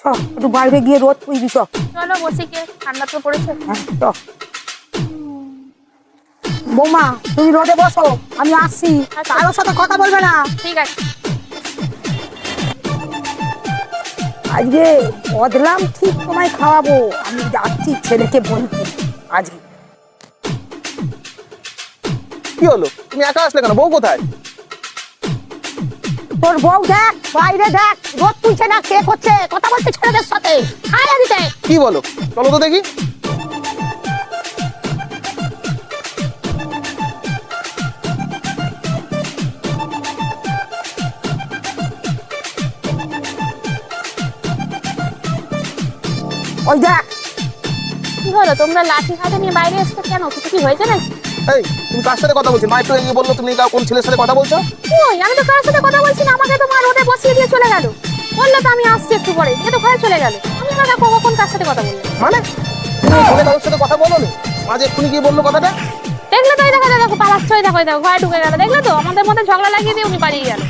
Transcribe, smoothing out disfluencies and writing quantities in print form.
চ একটু বাইরে গিয়ে রোদ পুইবি। চলো বসি কে, ঠান্ডা তো পড়েছে। হ্যাঁ চ। বৌমা তুমি রোদে বসো, আমি আসছি। আচ্ছা। কারোর সাথে কথা বলবে না। ঠিক আছে। আজকে বদলাম ঠিক তোমায় খাওয়াবো। আমি যাচ্ছি ছেলেকে বলতে আজকে। কি হলো, তুমি একা আসলে কেন? বউ কোথায়? তোর বউ দেখ বাইরে দেখ, রোদ তুলছে না, কে করছে কথা বলছে ছেলেদের সাথে। আয় দিতে। কি বলো, চলো তো দেখি। ওই দেখ। কি হলো, তোমরা লাঠি হাতে নিয়ে বাইরে এসছো কেন? কিছু কি হয়েছে নাকি? এই তুমি কার সাথে কথা বলছো? মা একটু এগিয়ে বললো তুমি কোন ছেলের সাথে কথা বলছো। ওই আমি তো কারোর সাথে কথা বলছি না, আমাকে তো মা রোদে বসিয়ে দিয়ে চলে গেল। বললো তো আমি আসছি একটু পরে, এ তো ঘরে চলে গেল। আমি আবার কখন কার সাথে কথা বললাম? মানে তুমি ফোনে কারোর সাথে কথা বলো নি? মা যে এক্ষুনি গিয়ে বললো কথাটা। দেখলে তো, এই দেখো দেখো পালাচ্ছ, দেখো দেখো ঘরে ঢুকে গেল। দেখলে তো, আমাদের মধ্যে ঝগড়া লাগিয়ে দিয়ে উনি পালিয়ে গেল।